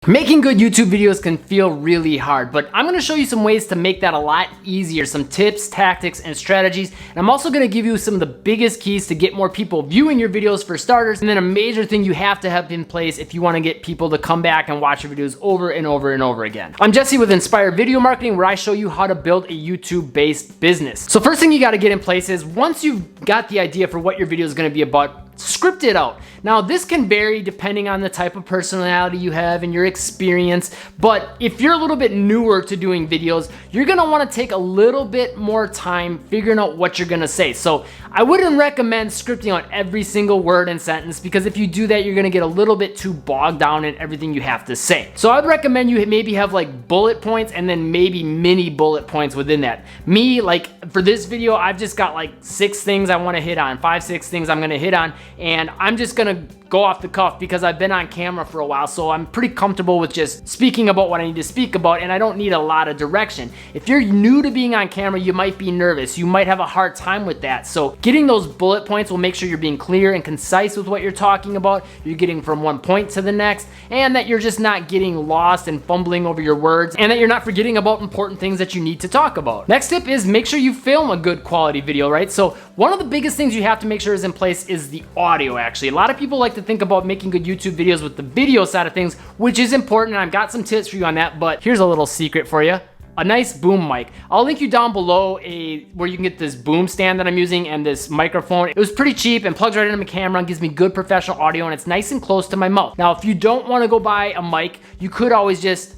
Making good YouTube videos can feel really hard, but I'm gonna show you some ways to make that a lot easier, some tips, tactics, and strategies. And I'm also gonna give you some of the biggest keys to get more people viewing your videos for starters, and then a major thing you have to have in place if you wanna get people to come back and watch your videos over and over and over again. I'm Jesse with Inspired Video Marketing, where I show you how to build a YouTube-based business. So first thing you gotta get in place is, once you've got the idea for what your video is gonna be about, script it out. Now, this can vary depending on the type of personality you have and your experience, but if you're a little bit newer to doing videos, you're gonna wanna take a little bit more time figuring out what you're gonna say. So I wouldn't recommend scripting out every single word and sentence, because if you do that, you're gonna get a little bit too bogged down in everything you have to say. So I'd recommend you maybe have like bullet points and then maybe mini bullet points within that. Me, like for this video, I've just got like 6 things I wanna hit on, 5, 6 things I'm gonna hit on, and I'm just gonna go off the cuff because I've been on camera for a while, so I'm pretty comfortable with just speaking about what I need to speak about, and I don't need a lot of direction. If you're new to being on camera, you might be nervous. You might have a hard time with that. So getting those bullet points will make sure you're being clear and concise with what you're talking about. You're getting from one point to the next, and that you're just not getting lost and fumbling over your words, and that you're not forgetting about important things that you need to talk about. Next tip is make sure you film a good quality video, right? So one of the biggest things you have to make sure is in place is the audio, actually. A lot of people like to think about making good YouTube videos with the video side of things, which is important, and I've got some tips for you on that, but here's a little secret for you. A nice boom mic. I'll link you down below where you can get this boom stand that I'm using and this microphone. It was pretty cheap and plugs right into my camera and gives me good professional audio, and it's nice and close to my mouth. Now, if you don't want to go buy a mic, you could always just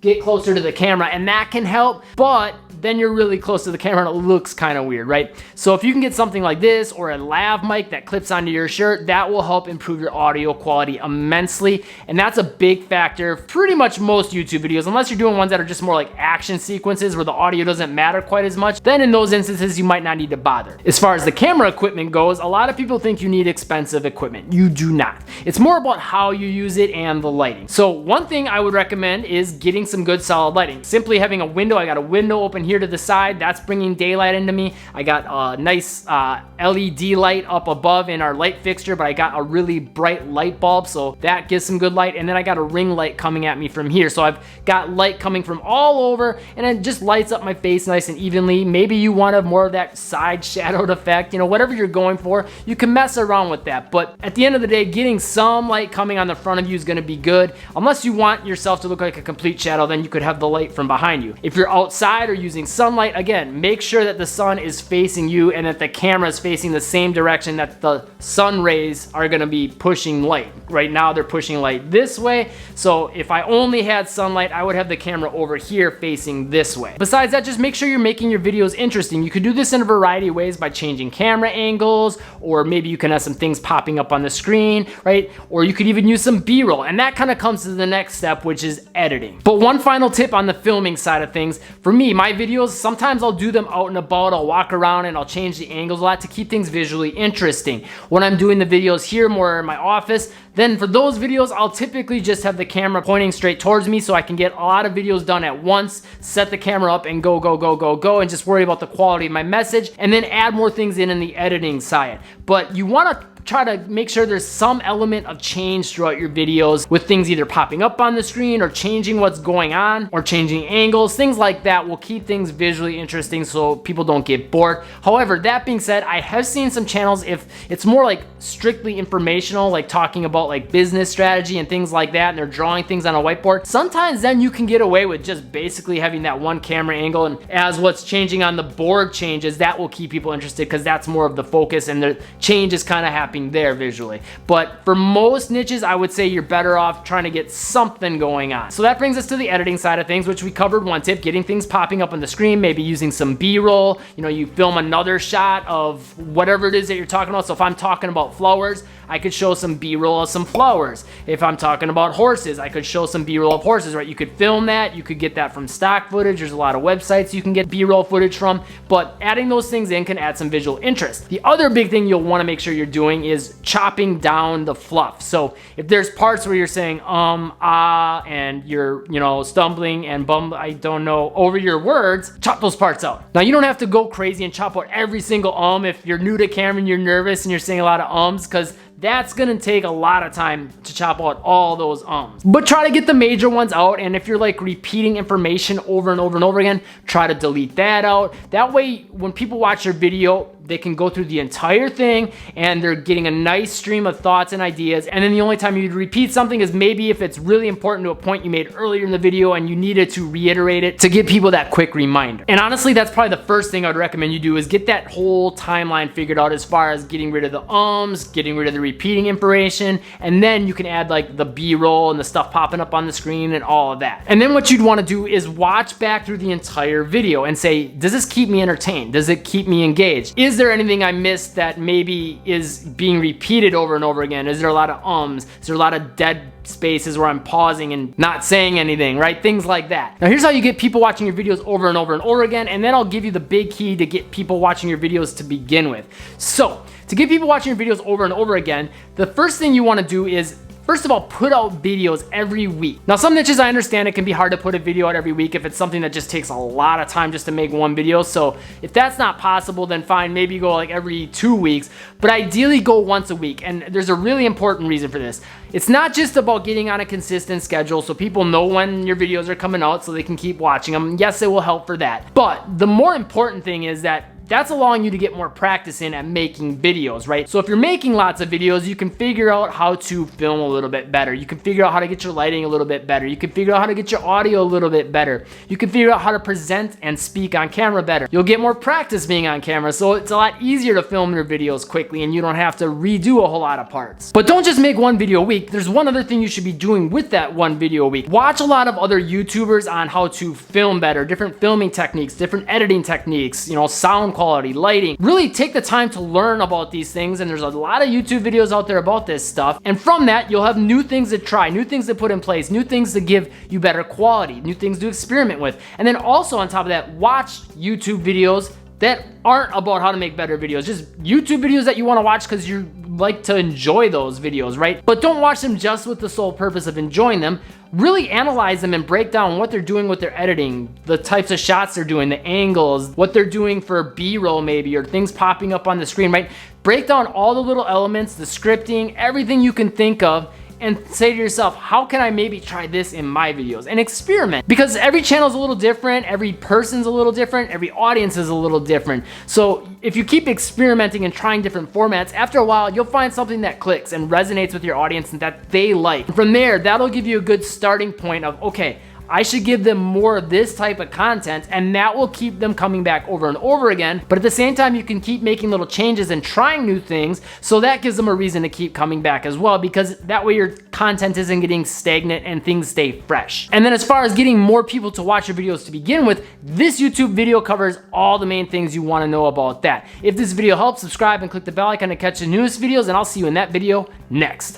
get closer to the camera, and that can help, but then you're really close to the camera and it looks kind of weird, right? So if you can get something like this or a lav mic that clips onto your shirt, that will help improve your audio quality immensely. And that's a big factor for pretty much most YouTube videos, unless you're doing ones that are just more like action sequences where the audio doesn't matter quite as much. Then in those instances, you might not need to bother. As far as the camera equipment goes, a lot of people think you need expensive equipment. You do not. It's more about how you use it and the lighting. So one thing I would recommend is getting some good solid lighting. Simply having a window. I got a window open here to the side, that's bringing daylight into me. I got a nice LED light up above in our light fixture, but I got a really bright light bulb, so that gives some good light. And then I got a ring light coming at me from here, so I've got light coming from all over, and it just lights up my face nice and evenly. Maybe you want more of that side shadowed effect, you know, whatever you're going for, you can mess around with that. But at the end of the day, getting some light coming on the front of you is going to be good. Unless you want yourself to look like a complete shadow, then you could have the light from behind you. If you're outside or using sunlight, again, make sure that the sun is facing you and that the camera is facing the same direction that the sun rays are gonna be pushing light. Right now they're pushing light this way, so if I only had sunlight, I would have the camera over here facing this way. Besides that, just make sure you're making your videos interesting. You could do this in a variety of ways by changing camera angles, or maybe you can have some things popping up on the screen, right? Or you could even use some B-roll, and that kind of comes to the next step, which is editing. But one final tip on the filming side of things, for me, my videos, sometimes I'll do them out and about, I'll walk around and I'll change the angles a lot to keep things visually interesting. When I'm doing the videos here more in my office, then for those videos, I'll typically just have the camera pointing straight towards me so I can get a lot of videos done at once, set the camera up and go, go, go, go, go, and just worry about the quality of my message, and then add more things in the editing side. But you wanna try to make sure there's some element of change throughout your videos, with things either popping up on the screen or changing what's going on or changing angles. Things like that will keep things visually interesting so people don't get bored. However, that being said, I have seen some channels, if it's more like strictly informational, like talking about like business strategy and things like that, and they're drawing things on a whiteboard, sometimes then you can get away with just basically having that one camera angle, and as what's changing on the board changes, that will keep people interested because that's more of the focus and the change is kind of happening there visually. But for most niches, I would say you're better off trying to get something going on. So that brings us to the editing side of things, which we covered one tip, getting things popping up on the screen, maybe using some B-roll. You know, you film another shot of whatever it is that you're talking about. So if I'm talking about flowers, I could show some B-roll of some flowers. If I'm talking about horses, I could show some B-roll of horses, right? You could film that, you could get that from stock footage. There's a lot of websites you can get B-roll footage from, but adding those things in can add some visual interest. The other big thing you'll wanna make sure you're doing is chopping down the fluff. So if there's parts where you're saying and you're, you know, stumbling and I don't know, over your words, chop those parts out. Now you don't have to go crazy and chop out every single if you're new to camera and you're nervous and you're saying a lot of because that's gonna take a lot of time to chop out all those ums. But try to get the major ones out, and if you're like repeating information over and over and over again, try to delete that out. That way, when people watch your video, they can go through the entire thing and they're getting a nice stream of thoughts and ideas. And then the only time you'd repeat something is maybe if it's really important to a point you made earlier in the video and you needed to reiterate it to give people that quick reminder. And honestly, that's probably the first thing I'd recommend you do, is get that whole timeline figured out as far as getting rid of the ums, getting rid of the repeating information, and then you can add like the B-roll and the stuff popping up on the screen and all of that. And then what you'd want to do is watch back through the entire video and say, does this keep me entertained? Does it keep me engaged? Is there anything I missed that maybe is being repeated over and over again? Is there a lot of ums? Is there a lot of dead spaces where I'm pausing and not saying anything, right? Things like that. Now here's how you get people watching your videos over and over and over again, and then I'll give you the big key to get people watching your videos to begin with. So to get people watching your videos over and over again, the first thing you want to do is, first of all, put out videos every week. Now, some niches, I understand it can be hard to put a video out every week if it's something that just takes a lot of time just to make one video. So if that's not possible, then fine, maybe go like every 2 weeks, but ideally go once a week. And there's a really important reason for this. It's not just about getting on a consistent schedule so people know when your videos are coming out so they can keep watching them. Yes, it will help for that. But the more important thing is that that's allowing you to get more practice in at making videos, right? So if you're making lots of videos, you can figure out how to film a little bit better. You can figure out how to get your lighting a little bit better. You can figure out how to get your audio a little bit better. You can figure out how to present and speak on camera better. You'll get more practice being on camera, so it's a lot easier to film your videos quickly and you don't have to redo a whole lot of parts. But don't just make one video a week. There's one other thing you should be doing with that one video a week. Watch a lot of other YouTubers on how to film better, different filming techniques, different editing techniques, sound quality, lighting. Really take the time to learn about these things, and there's a lot of YouTube videos out there about this stuff. And from that, you'll have new things to try, new things to put in place, new things to give you better quality, new things to experiment with. And then also on top of that, watch YouTube videos that aren't about how to make better videos, just YouTube videos that you want to watch because you like to enjoy those videos, right? But don't watch them just with the sole purpose of enjoying them. Really analyze them and break down what they're doing with their editing, the types of shots they're doing, the angles, what they're doing for B-roll maybe, or things popping up on the screen, right? Break down all the little elements, the scripting, everything you can think of, and say to yourself, how can I maybe try this in my videos? And experiment, because every channel is a little different, every person's a little different, every audience is a little different. So if you keep experimenting and trying different formats, after a while, you'll find something that clicks and resonates with your audience and that they like. And from there, that'll give you a good starting point of, okay, I should give them more of this type of content, and that will keep them coming back over and over again. But at the same time, you can keep making little changes and trying new things, so that gives them a reason to keep coming back as well, because that way your content isn't getting stagnant and things stay fresh. And then as far as getting more people to watch your videos to begin with, this YouTube video covers all the main things you want to know about that. If this video helps, subscribe and click the bell icon to catch the newest videos, and I'll see you in that video next.